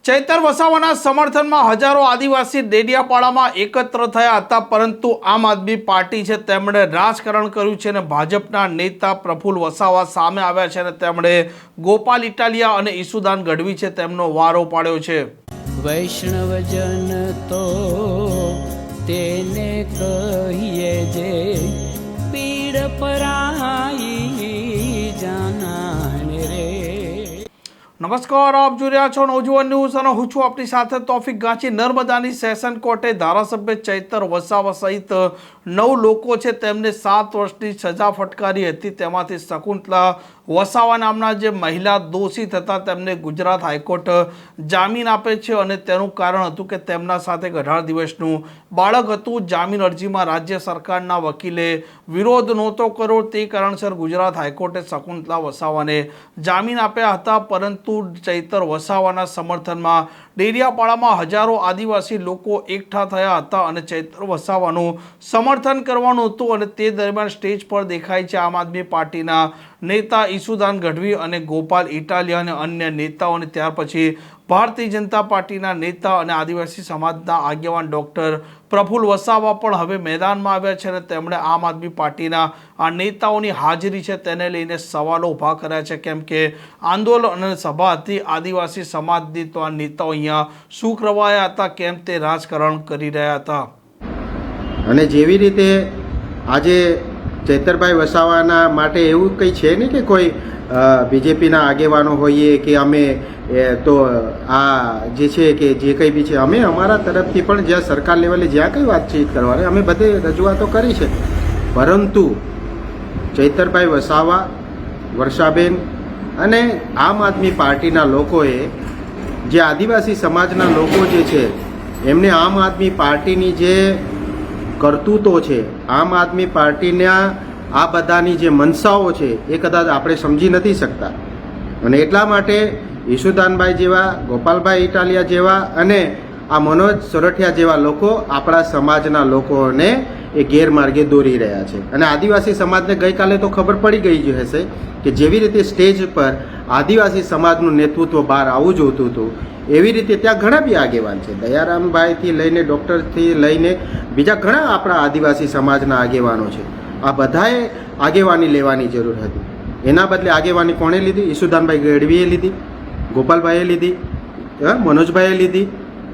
ચૈતર વસાવાના સમર્થનમાં હજારો આદિવાસી ડેડિયાપાડામાં એકત્ર થયા હતા, પરંતુ આમ આદમી પાર્ટી છે તેમણે રાજકારણ કર્યું છે અને ભાજપના નેતા પ્રફુલ્લ વસાવા સામે આવ્યા છે અને તેમણે ગોપાલ ઇટાલિયા અને ઈસુદાન ગઢવી છે તેમનો વારો પાડ્યો છે। વૈષ્ણવજન તો તેને કહીએ જે પીડ પરાઈ જાનાને રે। નમસ્કાર, આપ જોઈ રહ્યા છો નવજીવન ન્યૂઝ અને હું છું આપની સાથે તોફિક ગાંચી। નર્મદાની સેશન કોર્ટે ધારાસભ્ય ચૈતર વસાવા સહિત 9 લોકો છે તેમને 7 વર્ષની સજા ફટકારી હતી। તેમાંથી શકુંતલા વસાવા નામના જે મહિલા દોષિત હતા તેમને ગુજરાત હાઈકોર્ટ જામીન આપે છે અને તેનું કારણ હતું કે તેમના સાથે 18 દિવસનું બાળક હતું। જામીન અરજીમાં રાજ્ય સરકારના વકીલે વિરોધ નહોતો કર્યો, તે કારણસર ગુજરાત હાઈકોર્ટે શકુંતલા વસાવાને જામીન આપ્યા હતા। પરંતુ ચૈતર વસાવાના સમર્થનમાં ડેડિયાપાડામાં હજારો આદિવાસી લોકો એકઠા થયા હતા અને ચૈતર વસાવાનું સમર્થન કરવાનું હતું અને તે દરમિયાન સ્ટેજ પર દેખાય છે આમ આદમી પાર્ટીના નેતા ઈસુદાન ગઢવી અને ગોપાલ ઇટાલિયા અને અન્ય નેતાઓ, અને ત્યાર પછી ભારતીય જનતા પાર્ટીના નેતા અને આદિવાસી સમાજના આગેવાન ડૉક્ટર પ્રફુલ્લ વસાવા પણ હવે મેદાનમાં આવ્યા છે અને તેમણે આમ આદમી પાર્ટીના આ નેતાઓની હાજરી છે તેને લઈને સવાલો ઊભા કર્યા છે, કેમ કે આંદોલન અને સભા હતી આદિવાસી સમાજની, તો આ નેતાઓ અહીંયા શું કરવાયા હતા, કેમ તે રાજકારણ કરી રહ્યા હતા। અને જેવી રીતે આજે ચૈતરભાઈ વસાવાના માટે એવું કંઈ છે નહીં કે કોઈ બીજેપીના આગેવાનો હોઈએ કે અમે તો આ જે છે કે જે કંઈ બી છે અમે અમારા તરફથી પણ જ્યાં સરકાર લેવલે જ્યાં કંઈ વાતચીત કરવાની અમે બધે રજૂઆતો કરી છે, પરંતુ ચૈતરભાઈ વસાવા, વર્ષાબેન અને આમ આદમી પાર્ટીના લોકોએ જે આદિવાસી સમાજના લોકો જે છે એમને આમ આદમી પાર્ટીની જે કરતૂતો છે, આમ આદમી પાર્ટીના આ બધાની જે મનસાઓ છે એ કદાચ આપણે સમજી નથી શકતા અને એટલા માટે ઈસુદાનભાઈ જેવા, ગોપાલભાઈ ઇટાલિયા જેવા અને આ મનોજ સોરઠિયા જેવા લોકો આપણા સમાજના લોકોને એ ગેરમાર્ગે દોરી રહ્યા છે। અને આદિવાસી સમાજને ગઈકાલે તો ખબર પડી ગઈ જ હશે કે જેવી રીતે સ્ટેજ પર આદિવાસી સમાજનું નેતૃત્વ બહાર આવવું જોતું હતું એવી રીતે ત્યાં ઘણા બી આગેવાન છે, દયારામભાઈથી લઈને ડૉક્ટરથી લઈને બીજા ઘણા આપણા આદિવાસી સમાજના આગેવાનો છે। આ બધાએ આગેવાની લેવાની જરૂર હતી, એના બદલે આગેવાની કોણે લીધી? ઈસુદાનભાઈ ગઢવીએ લીધી, ગોપાલભાઈએ લીધી, મનોજભાઈએ લીધી।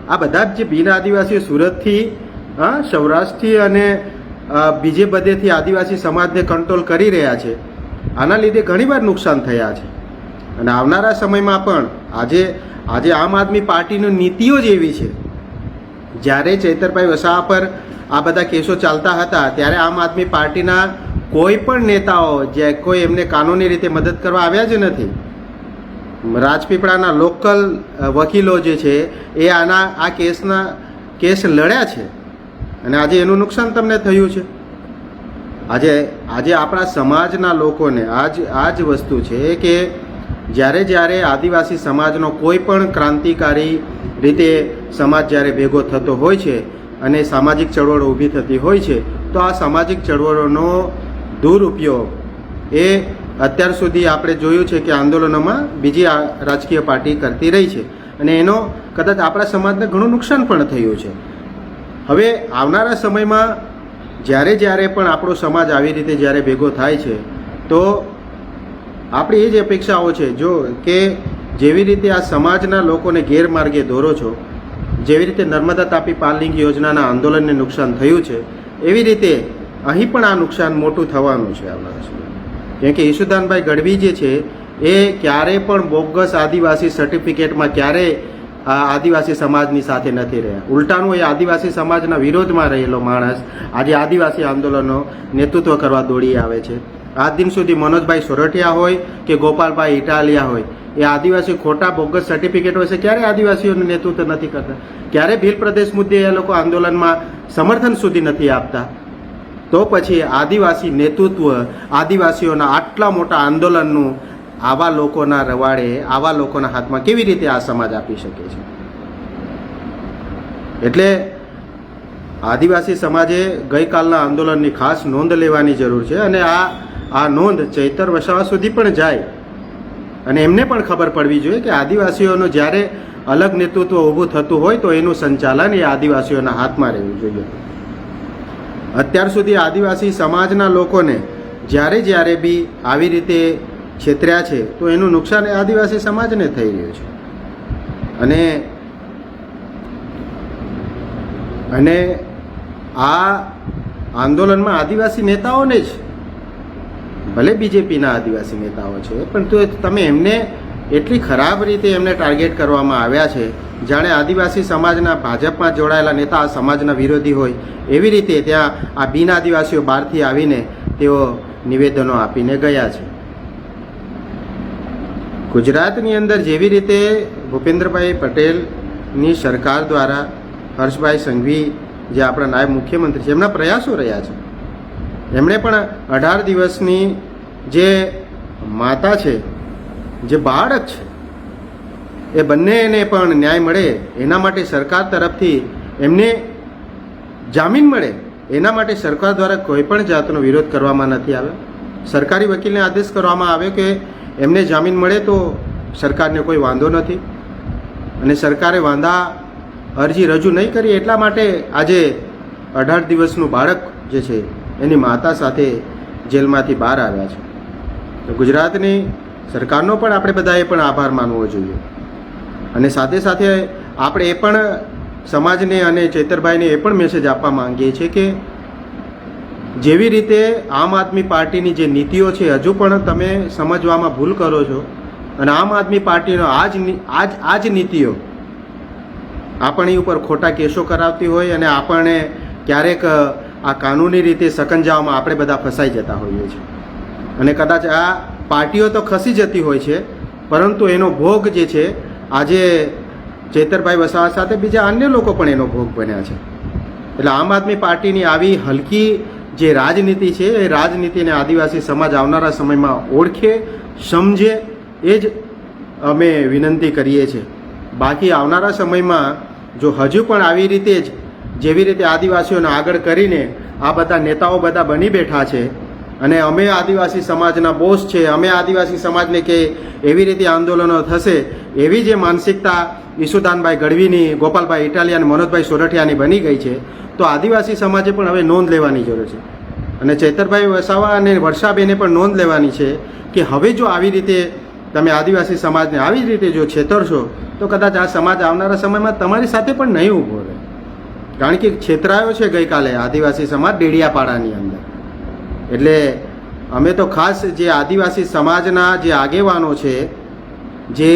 આ બધા જ જે બિન આદિવાસીઓ સુરતથી, સૌરાષ્ટ્રથી અને બીજે બધેથી આદિવાસી સમાજને કંટ્રોલ કરી રહ્યા છે, આના લીધે ઘણીવાર નુકસાન થયા છે અને આવનારા સમયમાં પણ આજે આમ આદમી પાર્ટીની નીતિઓ જ એવી છે। જ્યારે ચૈતરભાઈ વસાવા પર આ બધા કેસો ચાલતા હતા ત્યારે આમ આદમી પાર્ટીના કોઈ પણ નેતાઓ જે કોઈ એમને કાનૂની રીતે મદદ કરવા આવ્યા જ નથી। રાજપીપળાના લોકલ વકીલો જે છે એ આ કેસ લડ્યા છે અને આજે એનું નુકસાન તમને થયું છે। આજે આપણા સમાજના લોકોને આ જ વસ્તુ છે કે જ્યારે આદિવાસી સમાજનો કોઈ પણ ક્રાંતિકારી રીતે સમાજ જ્યારે ભેગો થતો હોય છે અને સામાજિક ચળવળો ઊભી થતી હોય છે તો આ સામાજિક ચળવળોનો દુરુપયોગ એ અત્યાર સુધી આપણે જોયું છે કે આંદોલનોમાં બીજી રાજકીય પાર્ટી કરતી રહી છે અને એનો કદાચ આપણા સમાજને ઘણું નુકસાન પણ થયું છે। હવે આવનારા સમયમાં જ્યારે પણ આપણો સમાજ આવી રીતે જ્યારે ભેગો થાય છે તો આપણી એ જ અપેક્ષાઓ છે જો કે જેવી રીતે આ સમાજના લોકોને ગેરમાર્ગે દોરો છો, જેવી રીતે નર્મદા તાપી પાલિંગ યોજનાના આંદોલનને નુકસાન થયું છે એવી રીતે અહીં પણ આ નુકસાન મોટું થવાનું છે આવનારા સમયમાં। કેમ કે ઈસુદાનભાઈ ગઢવી જે છે એ ક્યારે પણ બોગસ આદિવાસી સર્ટિફિકેટમાં ક્યારેય આદિવાસી સમાજની સાથે નથી રહ્યા, ઉલટાનું એ આદિવાસી સમાજના વિરોધમાં રહેલો માણસ આજે આદિવાસી આંદોલનનો નેતૃત્વ કરવા દોડી આવે છે। આજ દિન સુધી મનોજભાઈ સોરઠિયા હોય કે ગોપાલભાઈ ઇટાલિયા હોય એ આદિવાસી ખોટા બોગસ સર્ટિફિકેટ હોય છે ક્યારે આદિવાસીઓનું નેતૃત્વ નથી કરતા, ક્યારે ભીલ પ્રદેશ મુદ્દે એ લોકો આંદોલનમાં સમર્થન સુધી નથી આપતા, તો પછી આદિવાસી નેતૃત્વ આદિવાસીઓના આટલા મોટા આંદોલનનું આવા લોકોના રવાડે, આવા લોકોના હાથમાં કેવી રીતે આ સમાજ આપી શકે છે? એટલે આદિવાસી સમાજે ગઈકાલના આંદોલનની ખાસ નોંધ લેવાની જરૂર છે અને આ નોંધ ચૈતર વસાવા સુધી પણ જાય અને એમને પણ ખબર પડવી જોઈએ કે આદિવાસીઓનો જ્યારે અલગ નેતૃત્વ ઊભું થતું હોય તો એનું સંચાલન એ આદિવાસીઓના હાથમાં રહેવું જોઈએ. અત્યાર સુધી આદિવાસી સમાજના લોકોને જ્યારે બી આવી રીતે છેતર્યા છે તો એનું નુકસાન એ આદિવાસી સમાજને થઈ રહ્યું છે. અને આ આંદોલનમાં આદિવાસી નેતાઓને જ, ભલે બીજેપીના આદિવાસી નેતાઓ છે, પણ તો તમે એમને એટલી ખરાબ રીતે એમને ટાર્ગેટ કરવામાં આવ્યા છે જાણે આદિવાસી સમાજના ભાજપમાં જોડાયેલા નેતા આ સમાજના વિરોધી હોય એવી રીતે ત્યાં આ બિન આદિવાસીઓ બહારથી આવીને તેઓ નિવેદનો આપીને ગયા છે. ગુજરાતની અંદર જેવી રીતે ભૂપેન્દ્રભાઈ પટેલની સરકાર દ્વારા હર્ષભાઈ સંઘવી જે આપણા નાયબ મુખ્યમંત્રી છે એમના પ્રયાસો રહ્યા છે. એમણે પણ 18 દિવસની જે માતા છે, જે બાળક છે, એ બંનેને પણ ન્યાય મળે એના માટે સરકાર તરફથી એમને જામીન મળે એના માટે સરકાર દ્વારા કોઈ પણ જાતનો વિરોધ કરવામાં નથી આવ્યો. સરકારી વકીલને આદેશ કરવામાં આવ્યો કે એમને જામીન મળે તો સરકારને કોઈ વાંધો નથી, અને સરકારે વાંધા અરજી રજૂ નહીં કરી એટલા માટે આજે 18 દિવસનું બાળક જે છે એની માતા સાથે જેલમાંથી બહાર આવ્યા છે. તો ગુજરાતની સરકારનો પણ આપણે બધાએ પણ આભાર માનવો જોઈએ. અને સાથે સાથે આપણે એ પણ સમાજને અને ચૈતરભાઈને એ પણ મેસેજ આપવા માંગીએ છીએ કે જેવી રીતે આમ આદમી પાર્ટીની જે નીતિઓ છે હજુ પણ તમે સમજવામાં ભૂલ કરો છો, અને આમ આદમી પાર્ટીનો આ જ નીતિઓ આપણી ઉપર ખોટા કેસો કરાવતી હોય અને આપણને ક્યારેક આ કાનૂની રીતે સકંજાઓમાં આપણે બધા ફસાઈ જતા હોઈએ છીએ. અને કદાચ આ પાર્ટીઓ તો ખસી જતી હોય છે, પરંતુ એનો ભોગ જે છે આજે ચૈતરભાઈ વસાવા સાથે બીજા અન્ય લોકો પણ એનો ભોગ બન્યા છે. એટલે આમ આદમી પાર્ટીની આવી હલકી જે રાજનીતિ છે એ રાજનીતિને આદિવાસી સમાજ આવનારા સમયમાં ઓળખે, સમજે એ જ અમે વિનંતી કરીએ છીએ. બાકી આવનારા સમયમાં જો હજુ પણ આવી રીતે જ જેવી રીતે આદિવાસીઓને આગળ કરીને આ બધા નેતાઓ બધા બની બેઠા છે અને અમે આદિવાસી સમાજના બોસ છે, અમે આદિવાસી સમાજને કે એવી રીતે આંદોલનો થશે એવી જે માનસિકતા ઈસુદાનભાઈ ગઢવીની, ગોપાલભાઈ ઇટાલિયા અને મનોજભાઈ સોરઠિયાની બની ગઈ છે, તો આદિવાસી સમાજે પણ હવે નોંધ લેવાની જરૂર છે. અને ચૈતરભાઈ વસાવા અને વર્ષાબેને પણ નોંધ લેવાની છે કે હવે જો આવી રીતે તમે આદિવાસી સમાજને આવી રીતે જો છેતરશો તો કદાચ આ સમાજ આવનારા સમયમાં તમારી સાથે પણ નહીં ઊભો રહે. કારણ કે છેતરાયો છે ગઈકાલે આદિવાસી સમાજ ડેડિયાપાડાની અંદર. એટલે અમે તો ખાસ જે આદિવાસી સમાજના જે આગેવાનો છે, જે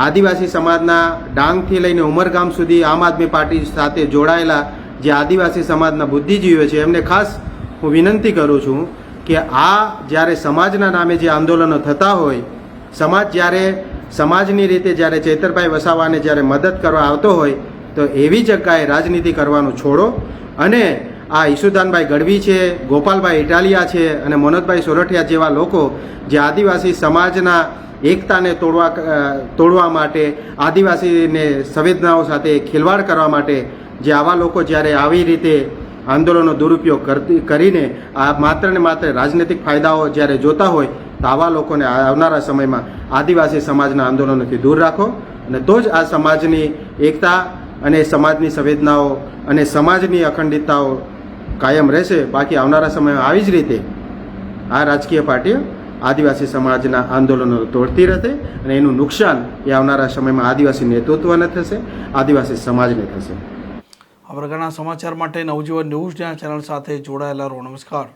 આદિવાસી સમાજના ડાંગથી લઈને ઉમરગામ સુધી આમ આદમી પાર્ટી સાથે જોડાયેલા જે આદિવાસી સમાજના બુદ્ધિજીવીઓ છે એમને ખાસ હું વિનંતી કરું છું કે આ જ્યારે સમાજના નામે જે આંદોલનો થતા હોય, સમાજ જ્યારે સમાજની રીતે જ્યારે ચૈતરભાઈ વસાવાને જ્યારે મદદ કરવા આવતો હોય તો એવી જગ્યાએ રાજનીતિ કરવાનું છોડો અને આ ઈસુદાનભાઈ ગઢવી છે, ગોપાલભાઈ ઇટાલિયા છે અને મનોજભાઈ સોરઠિયા જેવા લોકો જે આદિવાસી સમાજના એકતાને તોડવા માટે, આદિવાસીને સંવેદનાઓ સાથે ખેલવાડ કરવા માટે જે આવા લોકો જ્યારે આવી રીતે આંદોલનનો દુરુપયોગ કરીને આ માત્ર ને માત્ર રાજનૈતિક ફાયદાઓ જ્યારે જોતા હોય તો આવા લોકોને આવનારા સમયમાં આદિવાસી સમાજના આંદોલનોથી દૂર રાખો, અને તો જ આ સમાજની એકતા અને સમાજની સંવેદનાઓ અને સમાજની અખંડિતતાઓ કાયમ રહેશે. બાકી આવનારા સમયમાં આવી જ રીતે આ રાજકીય પાર્ટીઓ આદિવાસી સમાજના આંદોલનો તોડતી રહેશે અને એનું નુકસાન એ આવનારા સમયમાં આદિવાસી નેતૃત્વને થશે, આદિવાસી સમાજને થશે. આ પ્રકારના સમાચાર માટે નવજીવન ન્યૂઝ ચેનલ સાથે જોડાયેલા રહો. નમસ્કાર.